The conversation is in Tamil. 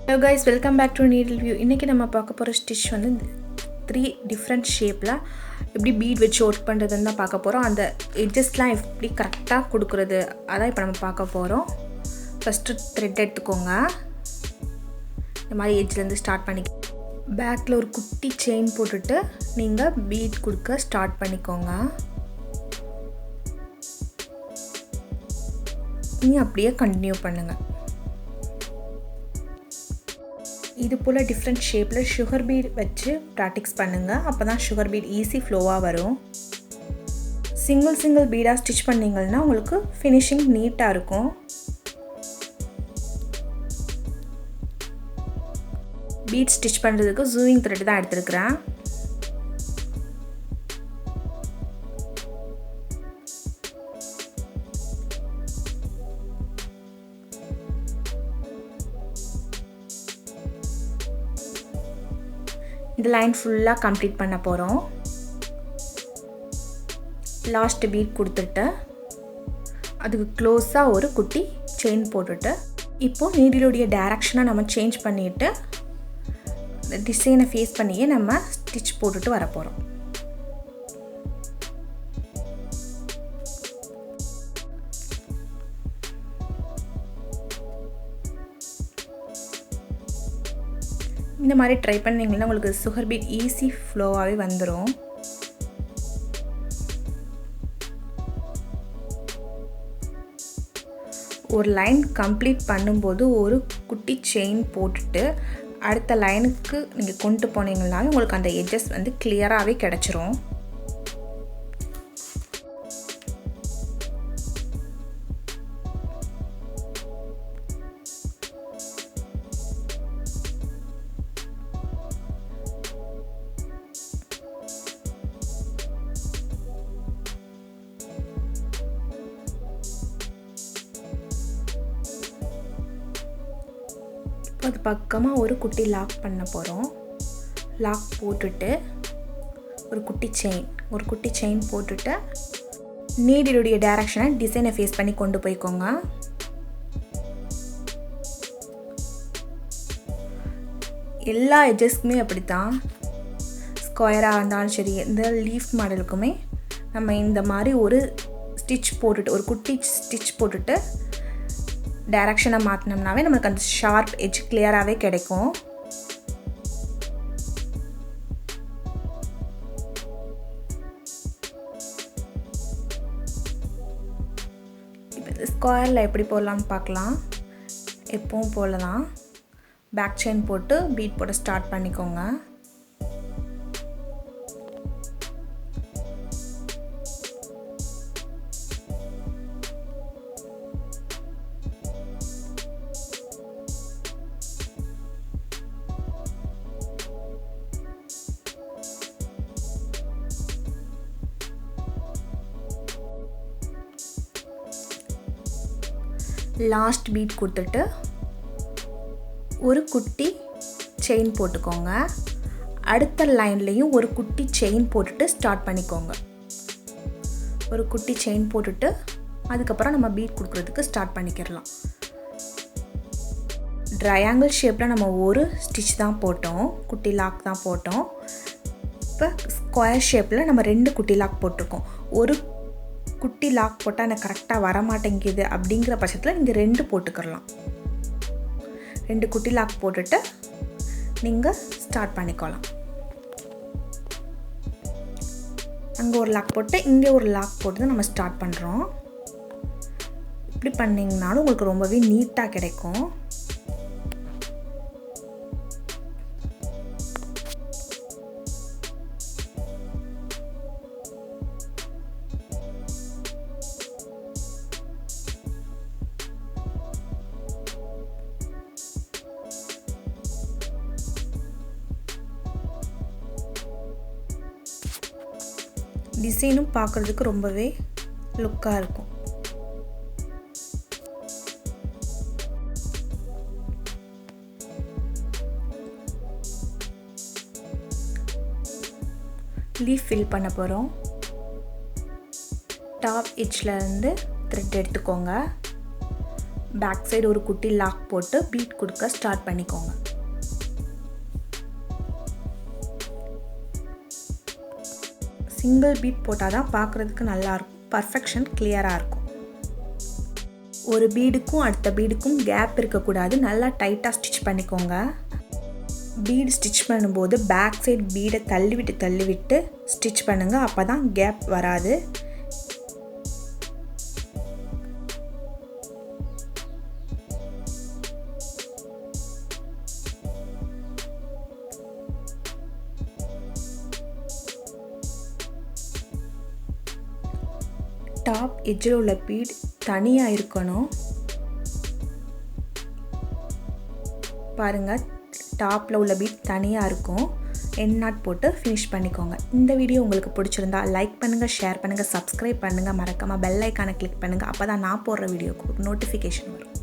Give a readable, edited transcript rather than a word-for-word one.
Hello guys, welcome back to needle view. இன்னைக்கு நம்ம பார்க்க போற ஸ்டிட்ச் வந்து 3 டிஃபரண்ட் ஷேப்ல எப்படி பீட் வச்சு ஒர்க் பண்றதுன்னு தான் பார்க்க போறோம். அந்த எட்ஜஸ்லாம் எப்படி கரெக்ட்டா கொடுக்கிறது அதான் இப்போ நம்ம பார்க்க போறோம். ஃபர்ஸ்ட் த்ரெட் எடுத்துக்கோங்க. இந்த மாதிரி எட்ஜ்ல இருந்து ஸ்டார்ட் பண்ணி பேக்ல ஒரு குட்டி செயின் போட்டுட்டு நீங்க பீட் கொடுக்க ஸ்டார்ட் பண்ணிக்கோங்க. நீங்க அப்படியே கண்டினியூ பண்ணுங்க. இது போல டிஃபரண்ட் ஷேப்ல sugar bead வச்சு பிராக்டீஸ் பண்ணுங்க. அப்பதான் sugar bead ஈஸி ஃப்ளோவா வரும். சிங்கிள் பீடா ஸ்டிட்ச் பண்ணீங்கன்னா உங்களுக்கு ஃபினிஷிங் நீட்டா இருக்கும். பீட் ஸ்டிட்ச் பண்றதுக்கு ஜூவிங் த்ரெட் தான் எடுத்துக்கிறேன். இந்த லைன் ஃபுல்லா கம்ப்ளீட் பண்ண போறோம். லாஸ்ட் பீட் கொடுத்துட்டு அதுக்கு க்ளோஸா ஒரு குட்டி செயின் போட்டுட்டு இப்போ நீடிலோட டைரக்ஷனை நம்ம சேஞ்ச் பண்ணிட்டு டிசைனை ஃபேஸ் பண்ணியே நம்ம ஸ்டிட்ச் போட்டுட்டு வர போறோம். இந்த மாதிரி ட்ரை பண்ணீங்கன்னா உங்களுக்கு sugar bead ஈஸி ஃப்ளோவாவே வந்துரும். ஒரு லைன் கம்ப்ளீட் பண்ணும்போது ஒரு குட்டி செயின் போட்டுட்டு அடுத்த லைனுக்கு நீங்க கொண்டு போனீங்கன்னா உங்களுக்கு அந்த எட்ஜஸ் வந்து கிளியராவே கிடைச்சிரும். அது பக்கமா ஒரு குட்டி லாக் பண்ண போறோம். லாக் போட்டுட்டு ஒரு குட்டி செயின் போட்டுட்டு நீடிலோட டைரக்ஷனை டிசைனை ஃபேஸ் பண்ணி கொண்டு போய்க்கோங்க. எல்லா எட்ஜஸ்க்குமே அப்படிதான். ஸ்கொயரா இருந்தாலும் சரி இந்த லீஃப் மாடலுக்குமே நம்ம இந்த மாதிரி ஒரு ஸ்டிட்ச் போட்டுட்டு ஒரு குட்டி ஸ்டிட்ச் போட்டுட்டு டைரக்ஷனை மாத்தினோம்னாவே நமக்கு அந்த ஷார்ப் எட்ஜ் கிளியராவே கிடைக்கும். இப்போ ஸ்கொயர்ல எப்படி போடலாம்னு பார்க்கலாம். எப்பவும் போல தான் பேக் செயின் போட்டு பீட் போட ஸ்டார்ட் பண்ணிக்கோங்க. லாஸ்ட் பீட் கொடுத்துட்டு ஒரு குட்டி செயின் போட்டுக்கோங்க. அடுத்த லைன்லயும் ஒரு குட்டி செயின் போட்டுட்டு ஸ்டார்ட் பண்ணிக்கோங்க. ஒரு குட்டி செயின் போட்டுட்டு அதுக்கப்புறம் நம்ம பீட் கொடுக்கிறதுக்கு ஸ்டார்ட் பண்ணிக்கலாம். ட்ரையாங்கிள் ஷேப்ல நம்ம ஒரு ஸ்டிட்ச் தான் போட்டோம், குட்டி லாக் தான் போட்டோம். இப்போ ஸ்கொயர் ஷேப்ல நம்ம 2 குட்டி லாக் போட்டிருக்கோம். ஒரு குட்டி லாக் போட்டால் எனக்கு கரெக்டாக வர மாட்டேங்குது அப்படிங்கிற பட்சத்தில் நீங்கள் 2 போட்டுக்கலாம். 2 குட்டி லாக் போட்டுட்டு நீங்கள் ஸ்டார்ட் பண்ணிக்கலாம். அங்கே ஒரு லாக் போட்டு இங்கே ஒரு லாக் போட்டு நம்ம ஸ்டார்ட் பண்ணுறோம். இப்படி பண்ணிங்கனாலும் உங்களுக்கு ரொம்பவே நீட்டாக கிடைக்கும். டிசைனும் பார்க்கிறதுக்கு ரொம்பவே லுக்கா இருக்கும். லீஃப் ஃபில் பண்ண போறோம். டாப் எட்ஜ்ல இருந்து த்ரெட் எடுத்துக்கோங்க. பேக் சைடு ஒரு குட்டி லாக் போட்டு பீட் கொடுக்க ஸ்டார்ட் பண்ணிக்கோங்க. சிங்கிள் பீட் போட்டால் தான் பார்க்குறதுக்கு நல்லாயிருக்கும், பர்ஃபெக்ஷன் கிளியராக இருக்கும். ஒரு பீடுக்கும் அடுத்த பீடுக்கும் கேப் இருக்கக்கூடாது, நல்லா டைட்டாக ஸ்டிச் பண்ணிக்கோங்க. பீடு ஸ்டிச் பண்ணும்போது பேக் சைடு பீடை தள்ளிவிட்டு ஸ்டிச் பண்ணுங்கள், அப்போ தான் கேப் வராது. டாப் எட்ஜில் உள்ள பீட் தனியாக இருக்கணும். பாருங்கள், டாப்பில் உள்ள பீட் தனியாக இருக்கும். எண்ட் நாட் போட்டு ஃபினிஷ் பண்ணிக்கோங்க. இந்த வீடியோ உங்களுக்கு பிடிச்சிருந்தா லைக் பண்ணுங்கள், ஷேர் பண்ணுங்கள், சப்ஸ்கிரைப் பண்ணுங்கள், மறக்காமல் பெல் ஐக்கானை கிளிக் பண்ணுங்கள். அப்போ தான் நான் போடுற வீடியோக்கு நோட்டிஃபிகேஷன் வரும்.